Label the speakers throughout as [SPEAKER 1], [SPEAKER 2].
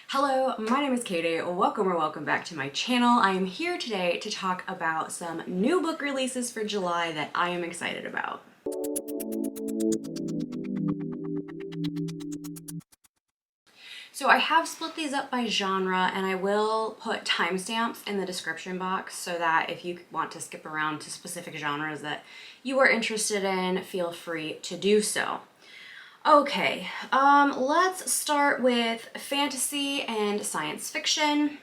[SPEAKER 1] Hello, my name is Katie. Welcome back to my channel. I am here today to talk about some new book releases for July that I am excited about. So I have split these up by genre, and I will put timestamps in the description box so that if you want to skip around to specific genres that you are interested in, feel free to do so. Okay, let's start with fantasy and science fiction.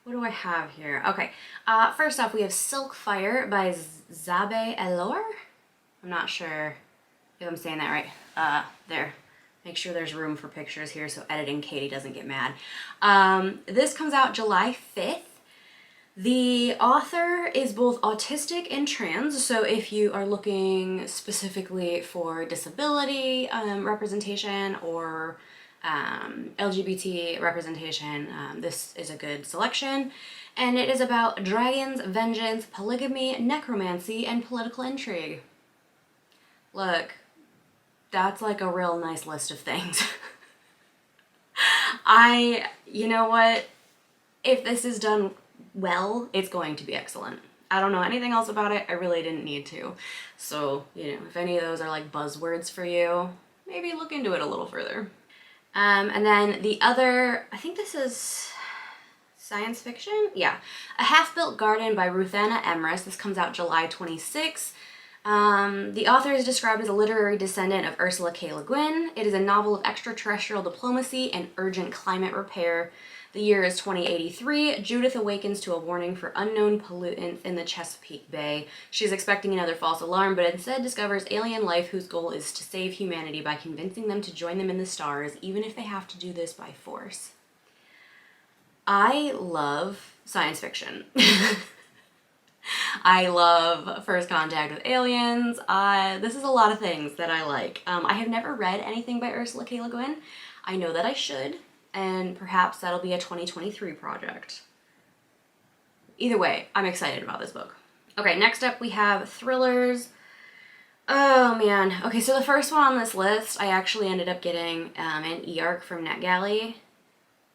[SPEAKER 1] What do I have here? Okay, first off we have Silkfire by Zabe Ellor. I'm not sure if I'm saying that right. There. Make sure there's room for pictures here so editing Katie doesn't get mad. This comes out July 5th. The author is both autistic and trans, so if you are looking specifically for disability representation or LGBT representation, this is a good selection. And it is about dragons, vengeance, polygamy, necromancy, and political intrigue. Look, that's like a real nice list of things. You know what? If this is done well, it's going to be excellent. I don't know anything else about it. I really didn't need to. So, you know, if any of those are like buzzwords for you, maybe look into it a little further. And then the other, I think this is science fiction? Yeah. A Half-Built Garden by Ruthanna Emrys. This comes out July 26th. The author is described as a literary descendant of Ursula K. Le Guin. It is a novel of extraterrestrial diplomacy and urgent climate repair. The year is 2083. Judith awakens to a warning for unknown pollutants in the Chesapeake Bay. She's expecting another false alarm, but instead discovers alien life whose goal is to save humanity by convincing them to join them in the stars, even if they have to do this by force. I love science fiction. I love First Contact with Aliens. This is a lot of things that I like. I have never read anything by Ursula K. Le Guin. I know that I should, and perhaps that'll be a 2023 project. Either way, I'm excited about this book. Okay, next up we have thrillers. Oh man. Okay, so the first one on this list, I actually ended up getting an e-arc from NetGalley,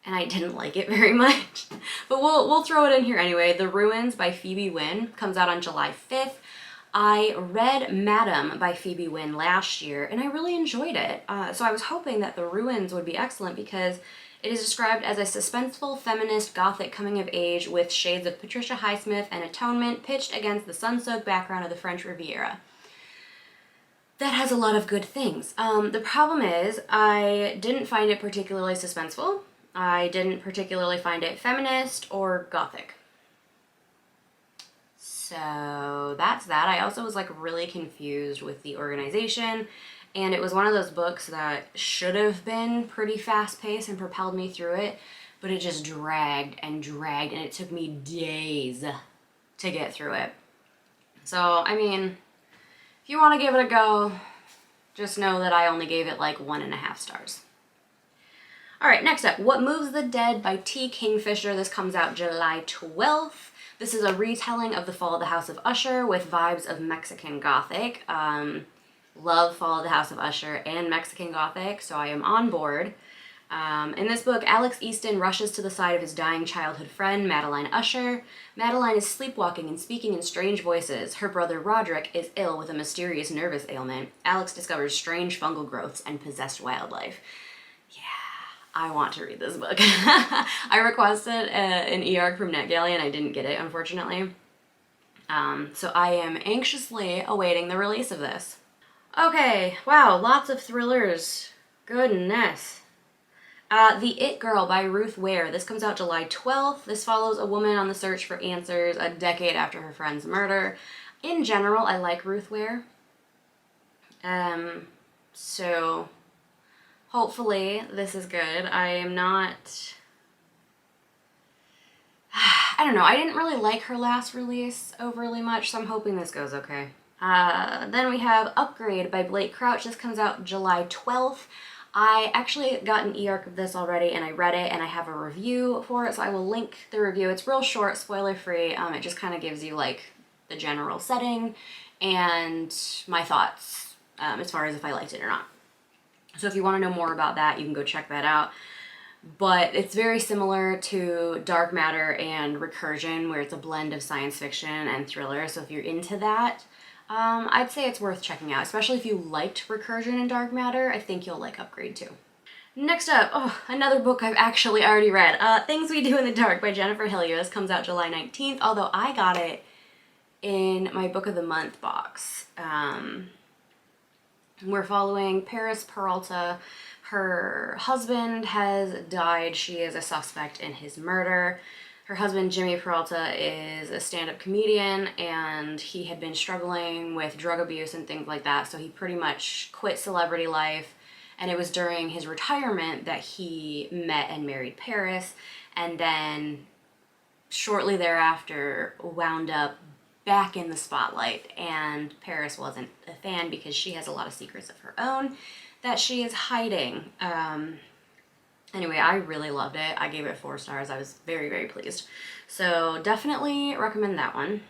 [SPEAKER 1] and I didn't like it very much. But we'll throw it in here anyway. The Ruins by Phoebe Wynne comes out on July 5th. I read Madam by Phoebe Wynne last year, and I really enjoyed it. So I was hoping that The Ruins would be excellent because it is described as a suspenseful, feminist, gothic coming-of-age with shades of Patricia Highsmith and Atonement pitched against the sun-soaked background of the French Riviera. That has a lot of good things. The problem is I didn't find it particularly suspenseful. I didn't particularly find it feminist or gothic. So that's that. I also was like really confused with the organization, and it was one of those books that should have been pretty fast-paced and propelled me through it, but it just dragged and dragged, and it took me days to get through it. So, I mean, if you want to give it a go, just know that I only gave it like 1.5 stars. Alright, next up, What Moves the Dead by T. Kingfsiher. This comes out July 12th. This is a retelling of The Fall of the House of Usher with vibes of Mexican Gothic. Love Fall of the House of Usher and Mexican Gothic, so I am on board. In this book, Alex Easton rushes to the side of his dying childhood friend, Madeline Usher. Madeline is sleepwalking and speaking in strange voices. Her brother Roderick is ill with a mysterious nervous ailment. Alex discovers strange fungal growths and possessed wildlife. I want to read this book. I requested an e-arc from NetGalley and I didn't get it, unfortunately. So I am anxiously awaiting the release of this. Okay, wow, lots of thrillers. Goodness. The It Girl by Ruth Ware. This comes out July 12th. This follows a woman on the search for answers a decade after her friend's murder. In general, I like Ruth Ware. So hopefully this is good. I am not... I don't know. I didn't really like her last release overly much, so I'm hoping this goes okay. Then we have Upgrade by Blake Crouch. This comes out July 12th. I actually got an e-arc of this already, and I read it, and I have a review for it, so I will link the review. It's real short, spoiler-free. It just kind of gives you, like, the general setting and my thoughts as far as if I liked it or not. So if you want to know more about that, you can go check that out. but it's very similar to Dark Matter and Recursion, where it's a blend of science fiction and thriller. So if you're into that, I'd say it's worth checking out, especially if you liked Recursion and Dark Matter. I think you'll like Upgrade too. Next up, another book I've actually already read, Things We Do in the Dark by Jennifer Hillier. This comes out July 19th, although I got it in my Book of the Month box. We're following Paris Peralta. Her husband has died. She is a suspect in his murder. Her husband, Jimmy Peralta, is a stand-up comedian, and he had been struggling with drug abuse and things like that, so he pretty much quit celebrity life, and it was during his retirement that he met and married Paris, and then shortly thereafter wound up back in the spotlight, and Paris wasn't a fan because she has a lot of secrets of her own that she is hiding. Anyway, I really loved it. I gave it 4 stars. I was very, very pleased. So definitely recommend that one.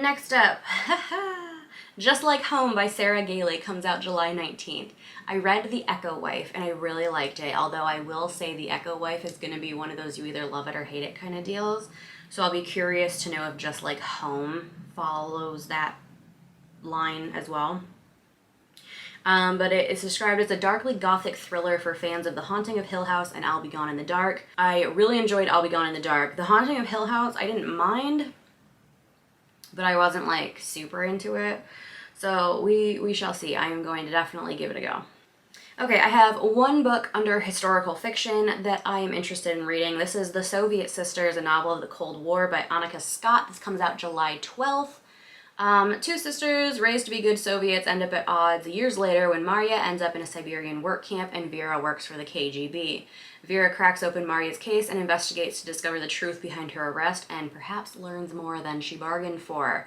[SPEAKER 1] Next up, Just Like Home by Sarah Gailey comes out July 19th. I read The Echo Wife and I really liked it, although I will say The Echo Wife is going to be one of those you either love it or hate it kind of deals. So I'll be curious to know if Just Like Home follows that line as well. But it's described as a darkly gothic thriller for fans of The Haunting of Hill House and I'll Be Gone in the Dark. I really enjoyed I'll Be Gone in the Dark. The Haunting of Hill House, I didn't mind, but I wasn't like super into it. So we shall see. I am going to definitely give it a go. Okay, I have one book under historical fiction that I am interested in reading. This is The Soviet Sisters, a novel of the Cold War by Anika Scott. This comes out July 12th. 2 sisters raised to be good Soviets end up at odds years later when Marya ends up in a Siberian work camp and Vera works for the KGB. Vera cracks open Marya's case and investigates to discover the truth behind her arrest and perhaps learns more than she bargained for.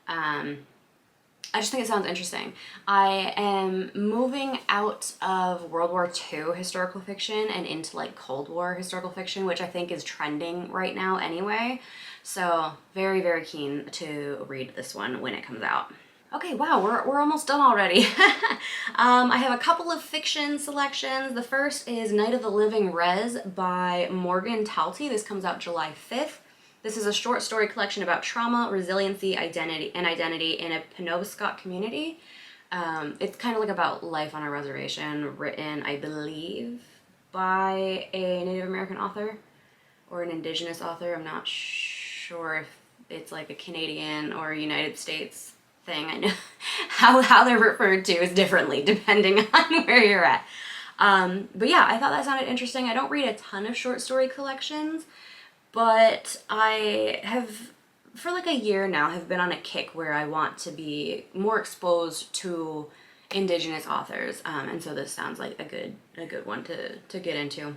[SPEAKER 1] I just think it sounds interesting. I am moving out of World War II historical fiction and into like Cold War historical fiction, which I think is trending right now anyway. So very, very keen to read this one when it comes out. Okay, wow, we're almost done already. I have a couple of fiction selections. The first is Night of the Living Rez by Morgan Talty. This comes out July 5th. This is a short story collection about trauma, resiliency, identity in a Penobscot community. It's kind of like about life on a reservation, written, I believe, by a Native American author or an Indigenous author. I'm not sure if it's like a Canadian or a United States thing. I know how they're referred to is differently depending on where you're at. But yeah, I thought that sounded interesting. I don't read a ton of short story collections, but I have, for like a year now, have been on a kick where I want to be more exposed to Indigenous authors, and so this sounds like a good one to get into.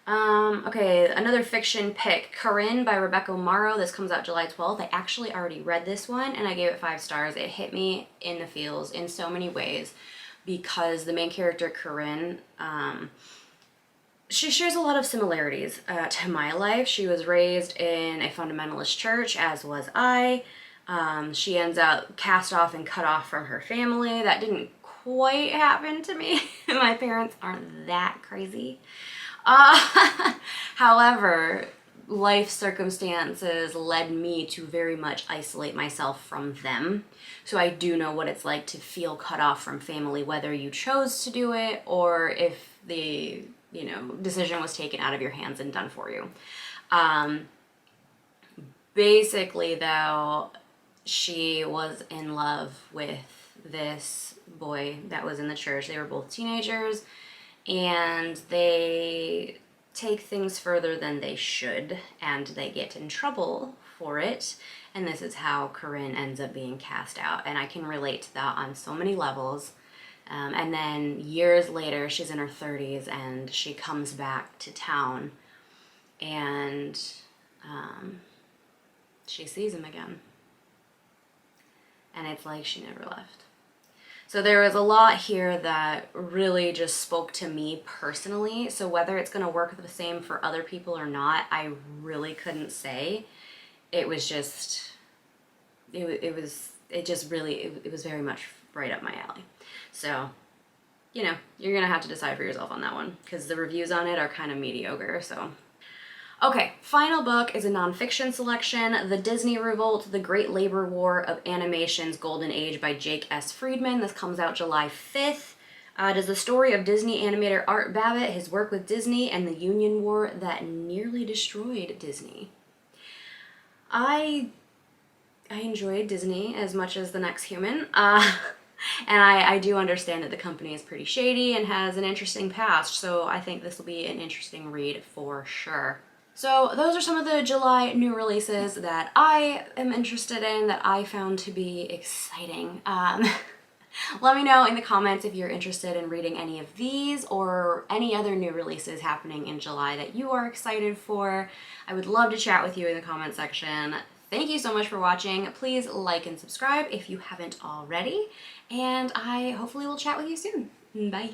[SPEAKER 1] Okay, another fiction pick, Corinne by Rebecca Morrow. This comes out July 12th. I actually already read this one and I gave it 5 stars. It hit me in the feels in so many ways because the main character, Corinne, she shares a lot of similarities to my life. She was raised in a fundamentalist church, as was I. She ends up cast off and cut off from her family. That didn't quite happen to me. My parents aren't that crazy. However, life circumstances led me to very much isolate myself from them. So I do know what it's like to feel cut off from family, whether you chose to do it or if the decision was taken out of your hands and done for you. Basically, though, she was in love with this boy that was in the church. They were both teenagers, and they take things further than they should, and they get in trouble for it. And this is how Corinne ends up being cast out. And I can relate to that on so many levels. And then years later, she's in her 30s and she comes back to town and she sees him again. And it's like she never left. So there was a lot here that really just spoke to me personally. So whether it's going to work the same for other people or not, I really couldn't say. It was just, it was very much right up my alley. So you know, you're gonna have to decide for yourself on that one because the reviews on it are kind of mediocre, so. Okay, final book is a nonfiction selection, The Disney Revolt, The Great Labor War of Animation's Golden Age by Jake S. Friedman. This comes out July 5th. It is the story of Disney animator Art Babbitt, his work with Disney, and the Union War that nearly destroyed Disney. I enjoyed Disney as much as the next human, and I do understand that the company is pretty shady and has an interesting past, so I think this will be an interesting read for sure. So those are some of the July new releases that I am interested in, that I found to be exciting. Let me know in the comments if you're interested in reading any of these or any other new releases happening in July that you are excited for. I would love to chat with you in the comment section. Thank you so much for watching. Please like and subscribe if you haven't already, and I hopefully will chat with you soon. Bye.